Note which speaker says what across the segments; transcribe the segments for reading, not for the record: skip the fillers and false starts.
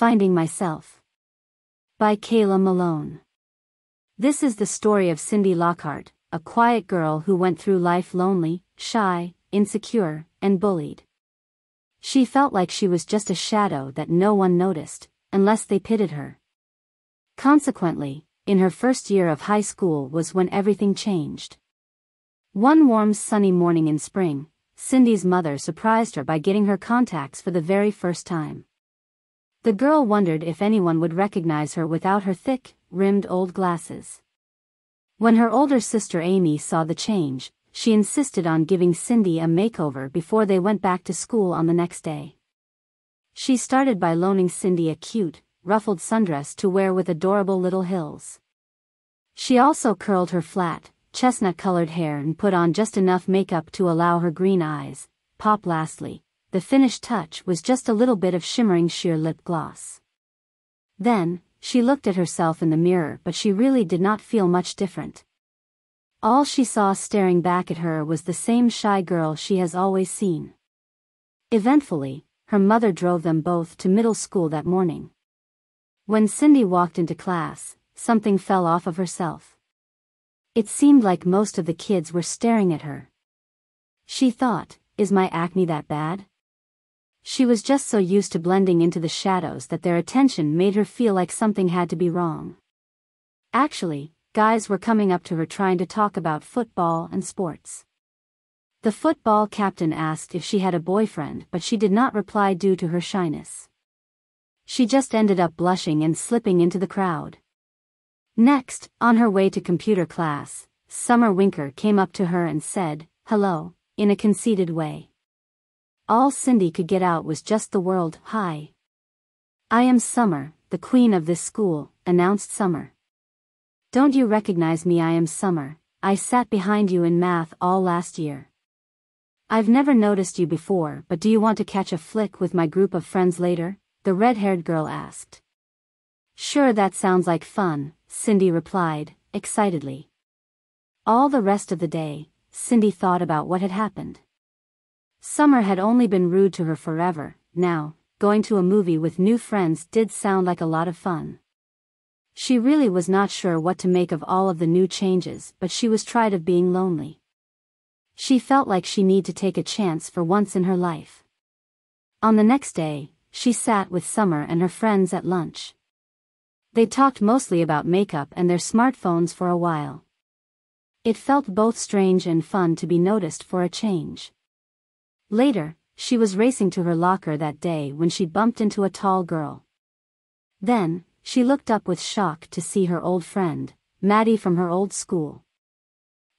Speaker 1: Finding Myself. By Kayla Malone. This is the story of Cindy Lockheart, a quiet girl who went through life lonely, shy, insecure, and bullied. She felt like she was just a shadow that no one noticed, unless they pitied her. Consequently, in her first year of high school was when everything changed. One warm sunny morning in spring, Cindy's mother surprised her by getting her contacts for the very first time. The girl wondered if anyone would recognize her without her thick, rimmed old glasses. When her older sister Amy saw the change, she insisted on giving Cindy a makeover before they went back to school on the next day. She started by loaning Cindy a cute, ruffled sundress to wear with adorable little hills. She also curled her flat, chestnut-colored hair and put on just enough makeup to allow her green eyes pop. Lastly, the finished touch was just a little bit of shimmering sheer lip gloss. Then, she looked at herself in the mirror, but she really did not feel much different. All she saw staring back at her was the same shy girl she has always seen. Eventfully, her mother drove them both to middle school that morning. When Cindy walked into class, something fell off of herself. It seemed like most of the kids were staring at her. She thought, is my acne that bad? She was just so used to blending into the shadows that their attention made her feel like something had to be wrong. Actually, guys were coming up to her trying to talk about football and sports. The football captain asked if she had a boyfriend, but she did not reply due to her shyness. She just ended up blushing and slipping into the crowd. Next, on her way to computer class, Summer Winker came up to her and said, "Hello," in a conceited way. All Cindy could get out was just the word, "Hi." "I am Summer, the queen of this school," announced Summer. "Don't you recognize me? I am Summer. I sat behind you in math all last year. I've never noticed you before, but do you want to catch a flick with my group of friends later?" the red-haired girl asked. "Sure, that sounds like fun," Cindy replied, excitedly. All the rest of the day, Cindy thought about what had happened. Summer had only been rude to her forever. Now, going to a movie with new friends did sound like a lot of fun. She really was not sure what to make of all of the new changes, but she was tired of being lonely. She felt like she needed to take a chance for once in her life. On the next day, she sat with Summer and her friends at lunch. They talked mostly about makeup and their smartphones for a while. It felt both strange and fun to be noticed for a change. Later, she was racing to her locker that day when she bumped into a tall girl. Then, she looked up with shock to see her old friend, Maddie from her old school.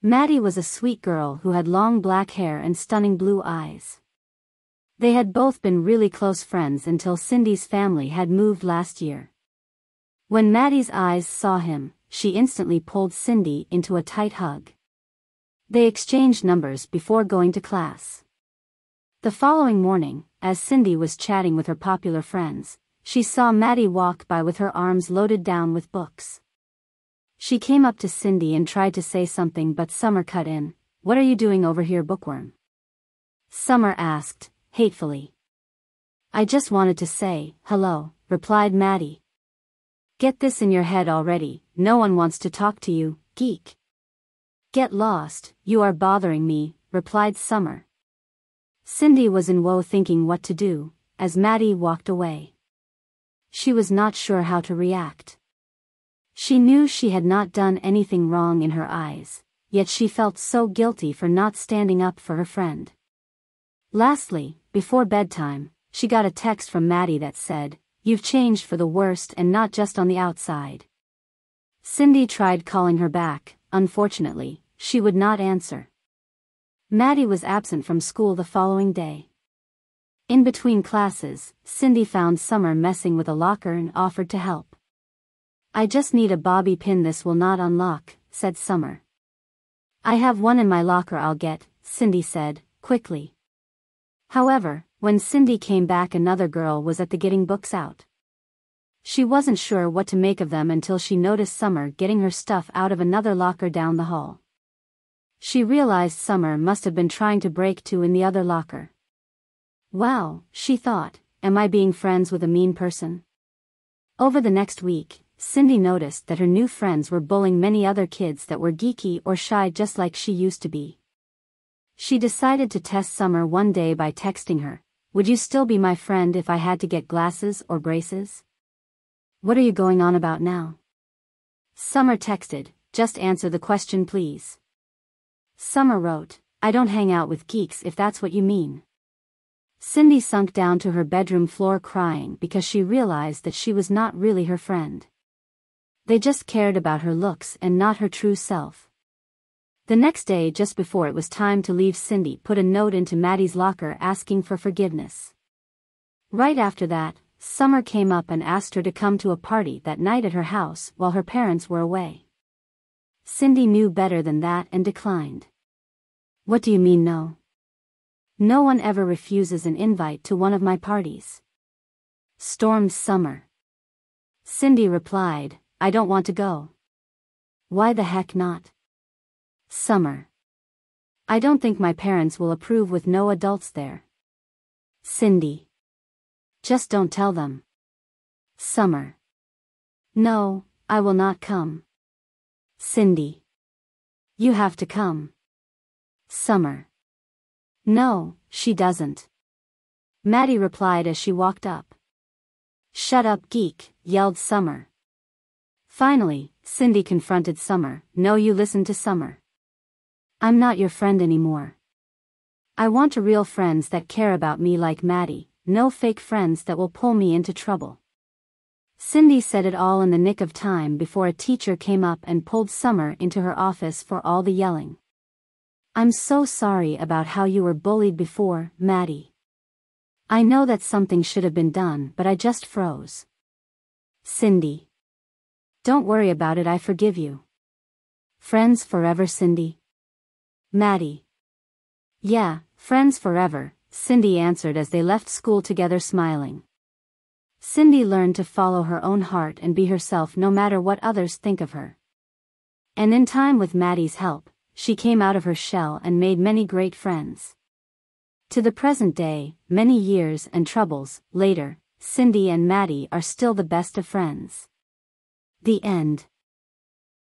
Speaker 1: Maddie was a sweet girl who had long black hair and stunning blue eyes. They had both been really close friends until Cindy's family had moved last year. When Maddie's eyes saw him, she instantly pulled Cindy into a tight hug. They exchanged numbers before going to class. The following morning, as Cindy was chatting with her popular friends, she saw Maddie walk by with her arms loaded down with books. She came up to Cindy and tried to say something, but Summer cut in. "What are you doing over here, bookworm?" Summer asked, hatefully. "I just wanted to say hello," replied Maddie. "Get this in your head already, no one wants to talk to you, geek." "Get lost, you are bothering me," replied Summer. Cindy was in woe, thinking what to do, as Maddie walked away. She was not sure how to react. She knew she had not done anything wrong in her eyes, yet she felt so guilty for not standing up for her friend. Lastly, before bedtime, she got a text from Maddie that said, "You've changed for the worst, and not just on the outside." Cindy tried calling her back. Unfortunately, she would not answer. Maddie was absent from school the following day. In between classes, Cindy found Summer messing with a locker and offered to help. "I just need a bobby pin, this will not unlock," said Summer. "I have one in my locker, I'll get," Cindy said, quickly. However, when Cindy came back, another girl was at the getting books out. She wasn't sure what to make of them until she noticed Summer getting her stuff out of another locker down the hall. She realized Summer must have been trying to break two in the other locker. "Wow," she thought, "am I being friends with a mean person?" Over the next week, Cindy noticed that her new friends were bullying many other kids that were geeky or shy just like she used to be. She decided to test Summer one day by texting her, "Would you still be my friend if I had to get glasses or braces?" "What are you going on about now?" Summer texted, "Just answer the question please." Summer wrote, "I don't hang out with geeks if that's what you mean." Cindy sunk down to her bedroom floor crying because she realized that she was not really her friend. They just cared about her looks and not her true self. The next day, just before it was time to leave, Cindy put a note into Maddie's locker asking for forgiveness. Right after that, Summer came up and asked her to come to a party that night at her house while her parents were away. Cindy knew better than that and declined. "What do you mean no? No one ever refuses an invite to one of my parties," stormed Summer. Cindy replied, "I don't want to go." "Why the heck not?" Summer. "I don't think my parents will approve with no adults there." Cindy. "Just don't tell them." Summer. "No, I will not come." Cindy. "You have to come." Summer. "No, she doesn't." Maddie replied as she walked up. "Shut up, geek," yelled Summer. Finally, Cindy confronted Summer. "No, you listen to Summer. I'm not your friend anymore. I want real friends that care about me like Maddie, no fake friends that will pull me into trouble." Cindy said it all in the nick of time before a teacher came up and pulled Summer into her office for all the yelling. "I'm so sorry about how you were bullied before, Maddie. I know that something should have been done, but I just froze." Cindy. "Don't worry about it, I forgive you." "Friends forever, Cindy?" Maddie. "Yeah, friends forever," Cindy answered as they left school together smiling. Cindy learned to follow her own heart and be herself no matter what others think of her. And in time, with Maddie's help, she came out of her shell and made many great friends. To the present day, many years and troubles later, Cindy and Maddie are still the best of friends. The end.